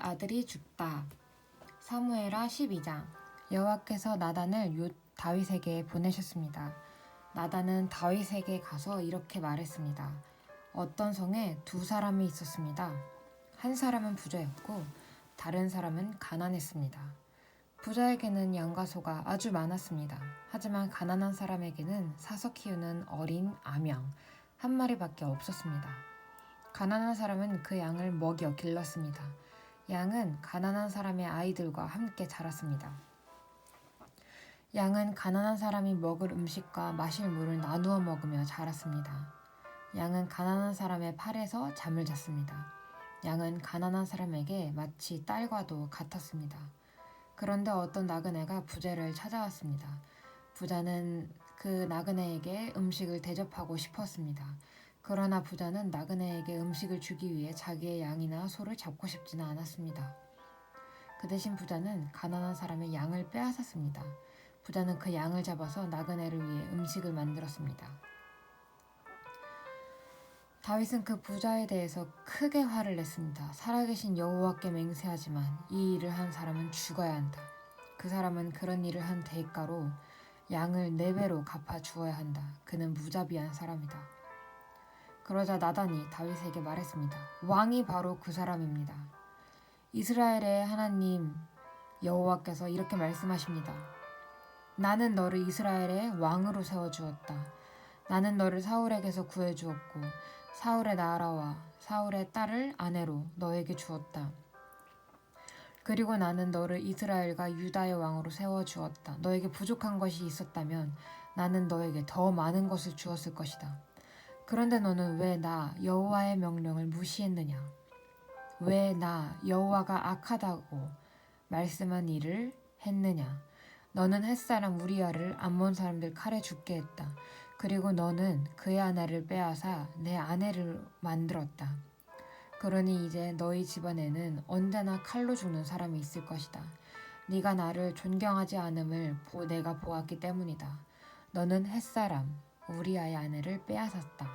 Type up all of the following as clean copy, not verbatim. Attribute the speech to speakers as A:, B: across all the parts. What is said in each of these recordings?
A: 아들이 죽다. 사무엘하 12장. 여호와께서 나단을 다윗에게 보내셨습니다. 나단은 다윗에게 가서 이렇게 말했습니다. 어떤 성에 두 사람이 있었습니다. 한 사람은 부자였고 다른 사람은 가난했습니다. 부자에게는 양과 소가 아주 많았습니다. 하지만 가난한 사람에게는 사서 키우는 어린 암양 한 마리밖에 없었습니다. 가난한 사람은 그 양을 먹여 길렀습니다. 양은 가난한 사람의 아이들과 함께 자랐습니다. 양은 가난한 사람이 먹을 음식과 마실 물을 나누어 먹으며 자랐습니다. 양은 가난한 사람의 팔에서 잠을 잤습니다. 양은 가난한 사람에게 마치 딸과도 같았습니다. 그런데 어떤 나그네가 부자를 찾아왔습니다. 부자는 그 나그네에게 음식을 대접하고 싶었습니다. 그러나 부자는 나그네에게 음식을 주기 위해 자기의 양이나 소를 잡고 싶지는 않았습니다. 그 대신 부자는 가난한 사람의 양을 빼앗았습니다. 부자는 그 양을 잡아서 나그네를 위해 음식을 만들었습니다. 다윗은 그 부자에 대해서 크게 화를 냈습니다. 살아계신 여호와께 맹세하지만 이 일을 한 사람은 죽어야 한다. 그 사람은 그런 일을 한 대가로 양을 4배로 갚아 주어야 한다. 그는 무자비한 사람이다. 그러자 나단이 다윗에게 말했습니다. 왕이 바로 그 사람입니다. 이스라엘의 하나님 여호와께서 이렇게 말씀하십니다. 나는 너를 이스라엘의 왕으로 세워주었다. 나는 너를 사울에게서 구해주었고 사울의 나라와 사울의 딸을 아내로 너에게 주었다. 그리고 나는 너를 이스라엘과 유다의 왕으로 세워주었다. 너에게 부족한 것이 있었다면 나는 너에게 더 많은 것을 주었을 것이다. 그런데 너는 왜 나 여호와의 명령을 무시했느냐? 왜 나 여호와가 악하다고 말씀한 일을 했느냐? 너는 햇사람 우리아를 암몬 사람들 칼에 죽게 했다. 그리고 너는 그의 아내를 빼앗아 내 아내를 만들었다. 그러니 이제 너희 집안에는 언제나 칼로 죽는 사람이 있을 것이다. 네가 나를 존경하지 않음을 내가 보았기 때문이다. 너는 햇사람 우리아의 아내를 빼앗았다.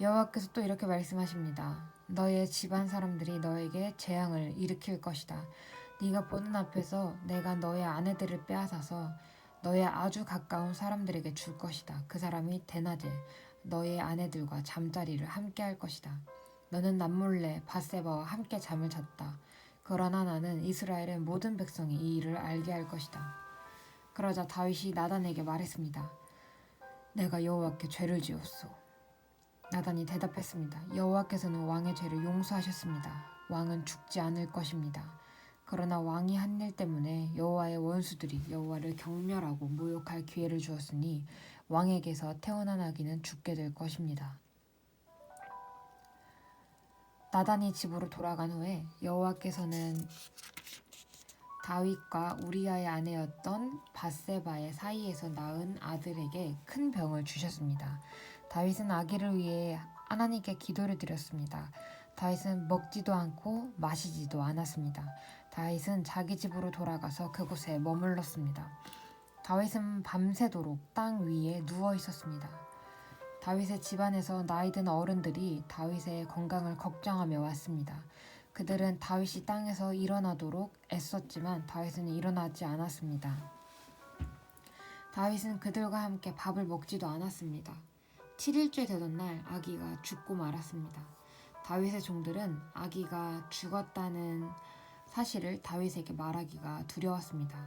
A: 여호와께서 또 이렇게 말씀하십니다. 너의 집안 사람들이 너에게 재앙을 일으킬 것이다. 네가 보는 앞에서 내가 너의 아내들을 빼앗아서 너의 아주 가까운 사람들에게 줄 것이다. 그 사람이 대낮에 너의 아내들과 잠자리를 함께 할 것이다. 너는 남몰래 밧세바와 함께 잠을 잤다. 그러나 나는 이스라엘의 모든 백성이 이 일을 알게 할 것이다. 그러자 다윗이 나단에게 말했습니다. 내가 여호와께 죄를 지었소. 나단이 대답했습니다. 여호와께서는 왕의 죄를 용서하셨습니다. 왕은 죽지 않을 것입니다. 그러나 왕이 한 일 때문에 여호와의 원수들이 여호와를 경멸하고 모욕할 기회를 주었으니 왕에게서 태어난 아기는 죽게 될 것입니다. 나단이 집으로 돌아간 후에 여호와께서는 다윗과 우리아의 아내였던 밧세바의 사이에서 낳은 아들에게 큰 병을 주셨습니다. 다윗은 아기를 위해 하나님께 기도를 드렸습니다. 다윗은 먹지도 않고 마시지도 않았습니다. 다윗은 자기 집으로 돌아가서 그곳에 머물렀습니다. 다윗은 밤새도록 땅 위에 누워 있었습니다. 다윗의 집안에서 나이든 어른들이 다윗의 건강을 걱정하며 왔습니다. 그들은 다윗이 땅에서 일어나도록 애썼지만 다윗은 일어나지 않았습니다. 다윗은 그들과 함께 밥을 먹지도 않았습니다. 7일째 되던 날 아기가 죽고 말았습니다. 다윗의 종들은 아기가 죽었다는 사실을 다윗에게 말하기가 두려웠습니다.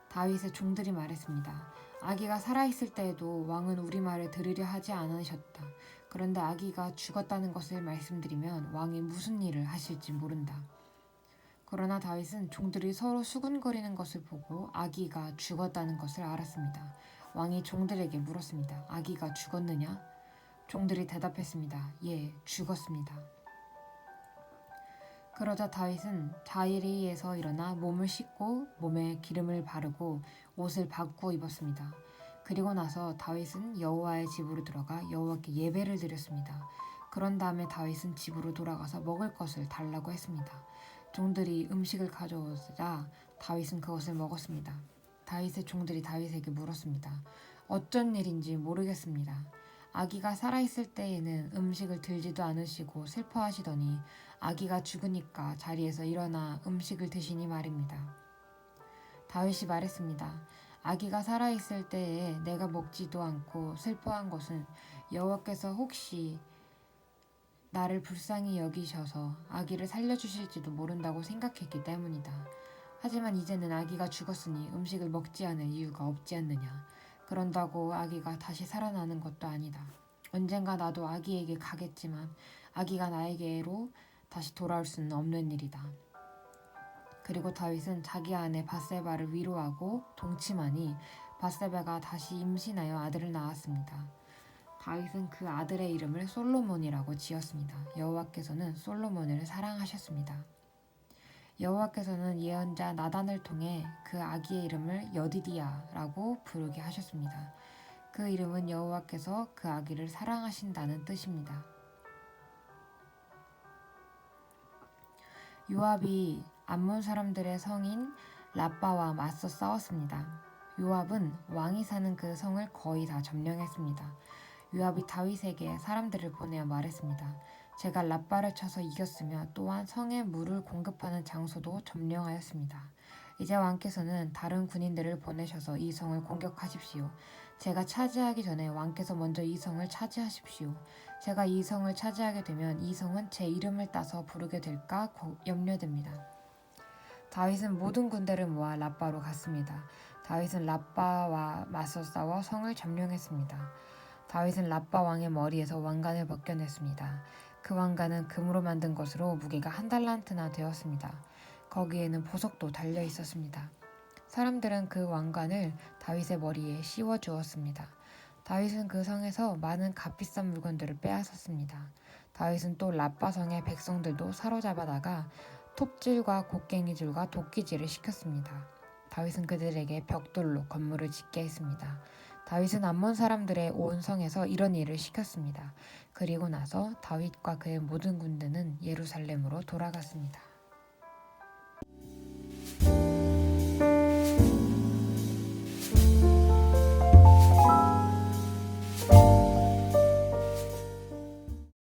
A: 다윗의 종들이 말했습니다. 아기가 살아있을 때에도 왕은 우리 말을 들으려 하지 않으셨다. 그런데 아기가 죽었다는 것을 말씀드리면 왕이 무슨 일을 하실지 모른다. 그러나 다윗은 종들이 서로 수군거리는 것을 보고 아기가 죽었다는 것을 알았습니다. 왕이 종들에게 물었습니다. 아기가 죽었느냐? 종들이 대답했습니다. 예, 죽었습니다. 그러자 다윗은 자리에서 일어나 몸을 씻고 몸에 기름을 바르고 옷을 바꾸어 입었습니다. 그리고 나서 다윗은 여호와의 집으로 들어가 여호와께 예배를 드렸습니다. 그런 다음에 다윗은 집으로 돌아가서 먹을 것을 달라고 했습니다. 종들이 음식을 가져오자 다윗은 그것을 먹었습니다. 다윗의 종들이 다윗에게 물었습니다. 어쩐 일인지 모르겠습니다. 아기가 살아있을 때에는 음식을 들지도 않으시고 슬퍼하시더니 아기가 죽으니까 자리에서 일어나 음식을 드시니 말입니다. 다윗이 말했습니다. 아기가 살아있을 때에 내가 먹지도 않고 슬퍼한 것은 여호와께서 혹시 나를 불쌍히 여기셔서 아기를 살려주실지도 모른다고 생각했기 때문이다. 하지만 이제는 아기가 죽었으니 음식을 먹지 않을 이유가 없지 않느냐. 그런다고 아기가 다시 살아나는 것도 아니다. 언젠가 나도 아기에게 가겠지만 아기가 나에게로 다시 돌아올 수는 없는 일이다. 그리고 다윗은 자기 아내 밧세바를 위로하고 동침하니 밧세바가 다시 임신하여 아들을 낳았습니다. 다윗은 그 아들의 이름을 솔로몬이라고 지었습니다. 여호와께서는 솔로몬을 사랑하셨습니다. 여호와께서는 예언자 나단을 통해 그 아기의 이름을 여디디야라고 부르게 하셨습니다. 그 이름은 여호와께서 그 아기를 사랑하신다는 뜻입니다. 요압이 암몬 사람들의 성인 라빠와 맞서 싸웠습니다. 요압은 왕이 사는 그 성을 거의 다 점령했습니다. 요압이 다윗에게 사람들을 보내어 말했습니다. 제가 라빠를 쳐서 이겼으며 또한 성에 물을 공급하는 장소도 점령하였습니다. 이제 왕께서는 다른 군인들을 보내셔서 이 성을 공격하십시오. 제가 차지하기 전에 왕께서 먼저 이 성을 차지하십시오. 제가 이 성을 차지하게 되면 이 성은 제 이름을 따서 부르게 될까 염려됩니다. 다윗은 모든 군대를 모아 라빠로 갔습니다. 다윗은 라빠와 맞서 싸워 성을 점령했습니다. 다윗은 라빠 왕의 머리에서 왕관을 벗겨냈습니다. 그 왕관은 금으로 만든 것으로 무게가 1달란트나 되었습니다. 거기에는 보석도 달려 있었습니다. 사람들은 그 왕관을 다윗의 머리에 씌워 주었습니다. 다윗은 그 성에서 많은 값비싼 물건들을 빼앗았습니다. 다윗은 또 라빠 성의 백성들도 사로잡아다가 톱질과 곡괭이질과 도끼질을 시켰습니다. 다윗은 그들에게 벽돌로 건물을 짓게 했습니다. 다윗은 암몬 사람들의 온 성에서 이런 일을 시켰습니다. 그리고 나서 다윗과 그의 모든 군대는 예루살렘으로 돌아갔습니다.